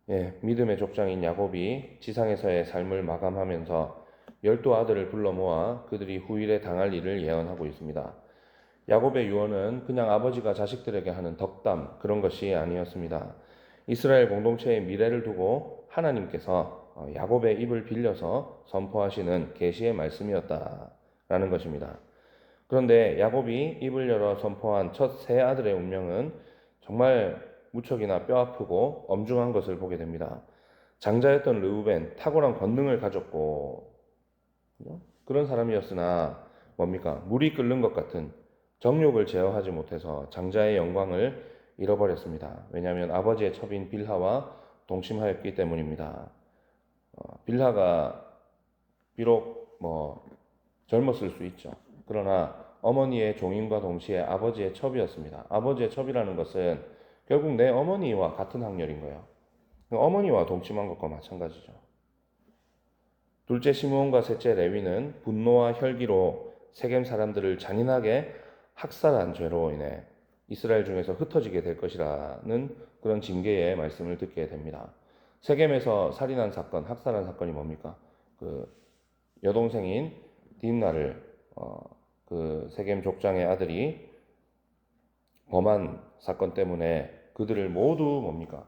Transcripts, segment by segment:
믿음의 족장인 야곱이 지상에서의 삶을 마감하면서 12아들을 불러 모아 그들이 후일에 당할 일을 예언하고 있습니다. 야곱의 유언은 그냥 아버지가 자식들에게 하는 덕담 그런 것이 아니었습니다. 이스라엘 공동체의 미래를 두고 하나님께서 야곱의 입을 빌려서 선포하시는 계시의 말씀이었다라는 것입니다. 그런데 야곱이 입을 열어 선포한 첫 세 아들의 운명은 정말 무척이나 뼈아프고 엄중한 것을 보게 됩니다. 장자였던 르우벤, 탁월한 권능을 가졌고 그런 사람이었으나 뭡니까? 물이 끓는 것 같은 정욕을 제어하지 못해서 장자의 영광을 잃어버렸습니다. 왜냐하면 아버지의 첩인 빌하와 동침하였기 때문입니다. 빌하가 비록 젊었을 수 있죠. 그러나 어머니의 종인과 동시에 아버지의 첩이었습니다. 아버지의 첩이라는 것은 결국 내 어머니와 같은 학렬인 거예요. 어머니와 동침한 것과 마찬가지죠. 둘째 시므온과 셋째 레위는 분노와 혈기로 세겜 사람들을 잔인하게 학살한 죄로 인해 이스라엘 중에서 흩어지게 될 것이라는 그런 징계의 말씀을 듣게 됩니다. 세겜에서 살인한 사건, 학살한 사건이 뭡니까? 그 여동생인 딥나를 그 세겜 족장의 아들이 범한 사건 때문에 그들을 모두 뭡니까?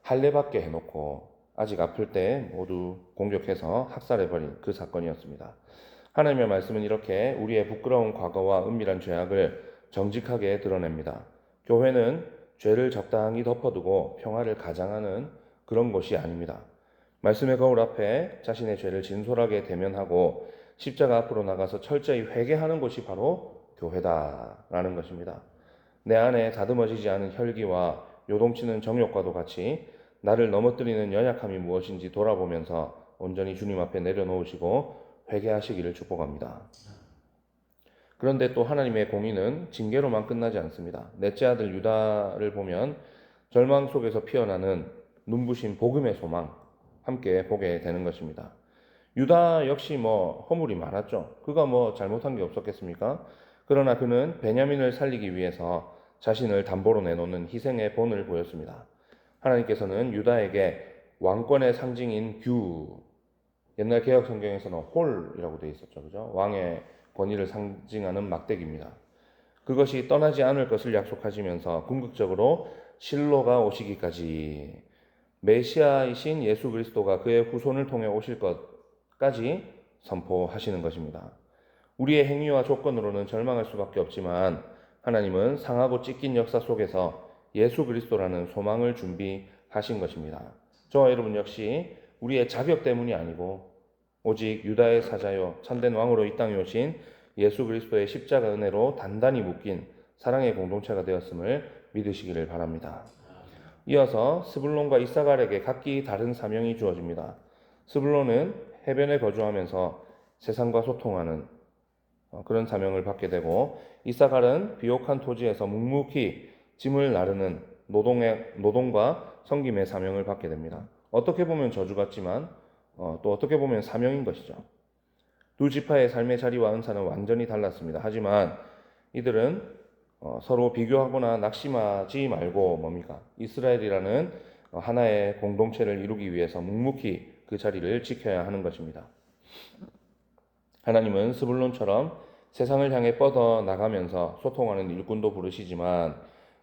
할례받게 해놓고 아직 아플 때 모두 공격해서 학살해버린 그 사건이었습니다. 하나님의 말씀은 이렇게 우리의 부끄러운 과거와 은밀한 죄악을 정직하게 드러냅니다. 교회는 죄를 적당히 덮어두고 평화를 가장하는 그런 곳이 아닙니다. 말씀의 거울 앞에 자신의 죄를 진솔하게 대면하고 십자가 앞으로 나가서 철저히 회개하는 곳이 바로 교회다라는 것입니다. 내 안에 다듬어지지 않은 혈기와 요동치는 정욕과도 같이 나를 넘어뜨리는 연약함이 무엇인지 돌아보면서 온전히 주님 앞에 내려놓으시고 회개하시기를 축복합니다. 그런데 또 하나님의 공의는 징계로만 끝나지 않습니다. 넷째 아들 유다를 보면 절망 속에서 피어나는 눈부신 복음의 소망 함께 보게 되는 것입니다. 유다 역시 허물이 많았죠. 그가 잘못한 게 없었겠습니까? 그러나 그는 베냐민을 살리기 위해서 자신을 담보로 내놓는 희생의 본을 보였습니다. 하나님께서는 유다에게 왕권의 상징인 규, 옛날 개혁 성경에서는 홀이라고 되어 있었죠. 그죠? 왕의 권위를 상징하는 막대기입니다. 그것이 떠나지 않을 것을 약속하시면서 궁극적으로 실로가 오시기까지 메시아이신 예수 그리스도가 그의 후손을 통해 오실 것까지 선포하시는 것입니다. 우리의 행위와 조건으로는 절망할 수밖에 없지만 하나님은 상하고 찢긴 역사 속에서 예수 그리스도라는 소망을 준비하신 것입니다. 저와 여러분 역시 우리의 자격 때문이 아니고 오직 유다의 사자요 참된 왕으로 이 땅에 오신 예수 그리스도의 십자가 은혜로 단단히 묶인 사랑의 공동체가 되었음을 믿으시기를 바랍니다. 이어서 스불론과 이사갈에게 각기 다른 사명이 주어집니다. 스불론은 해변에 거주하면서 세상과 소통하는 그런 사명을 받게 되고, 이사갈은 비옥한 토지에서 묵묵히 짐을 나르는 노동과 섬김의 사명을 받게 됩니다. 어떻게 보면 저주 같지만 또 어떻게 보면 사명인 것이죠. 두 지파의 삶의 자리와 은사는 완전히 달랐습니다. 하지만 이들은 서로 비교하거나 낙심하지 말고 이스라엘이라는 하나의 공동체를 이루기 위해서 묵묵히 그 자리를 지켜야 하는 것입니다. 하나님은 스불론처럼 세상을 향해 뻗어 나가면서 소통하는 일꾼도 부르시지만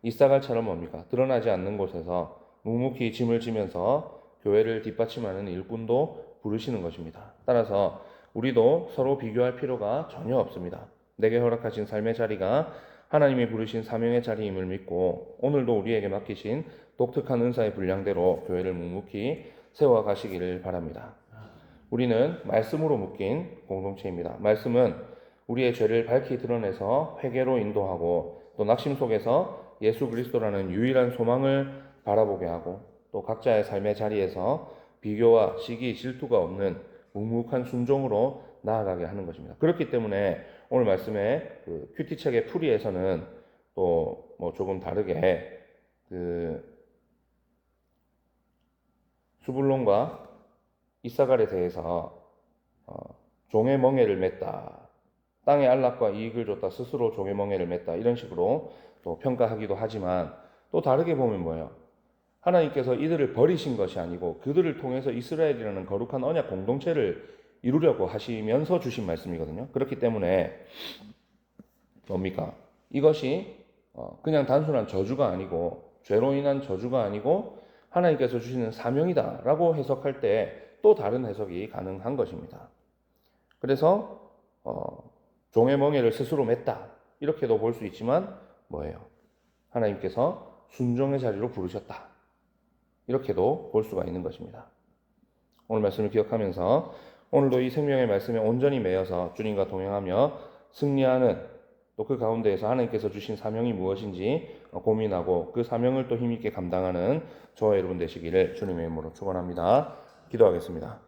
이사갈처럼 드러나지 않는 곳에서 묵묵히 짐을 지면서 교회를 뒷받침하는 일꾼도 부르시는 것입니다. 따라서 우리도 서로 비교할 필요가 전혀 없습니다. 내게 허락하신 삶의 자리가 하나님이 부르신 사명의 자리임을 믿고 오늘도 우리에게 맡기신 독특한 은사의 분량대로 교회를 묵묵히 세워가시기를 바랍니다. 우리는 말씀으로 묶인 공동체입니다. 말씀은 우리의 죄를 밝히 드러내서 회개로 인도하고 또 낙심 속에서 예수 그리스도라는 유일한 소망을 바라보게 하고 또 각자의 삶의 자리에서 비교와 시기, 질투가 없는 묵묵한 순종으로 나아가게 하는 것입니다. 그렇기 때문에 오늘 말씀의 그 큐티책의 풀이에서는 또 조금 다르게 수불론과 이사갈에 대해서 종의 멍에를 맸다. 땅의 안락과 이익을 줬다. 스스로 종의 멍에를 맸다. 이런 식으로 또 평가하기도 하지만 또 다르게 보면 뭐예요? 하나님께서 이들을 버리신 것이 아니고 그들을 통해서 이스라엘이라는 거룩한 언약 공동체를 이루려고 하시면서 주신 말씀이거든요. 그렇기 때문에 뭡니까? 이것이 그냥 단순한 저주가 아니고 죄로 인한 저주가 아니고 하나님께서 주시는 사명이다라고 해석할 때 또 다른 해석이 가능한 것입니다. 그래서 종의 멍에를 스스로 맸다 이렇게도 볼 수 있지만 뭐예요? 하나님께서 순종의 자리로 부르셨다 이렇게도 볼 수가 있는 것입니다. 오늘 말씀을 기억하면서 오늘도 이 생명의 말씀에 온전히 매여서 주님과 동행하며 승리하는 또 그 가운데에서 하나님께서 주신 사명이 무엇인지 고민하고 그 사명을 또 힘있게 감당하는 저와 여러분 되시기를 주님의 이름으로 축원합니다. 기도하겠습니다.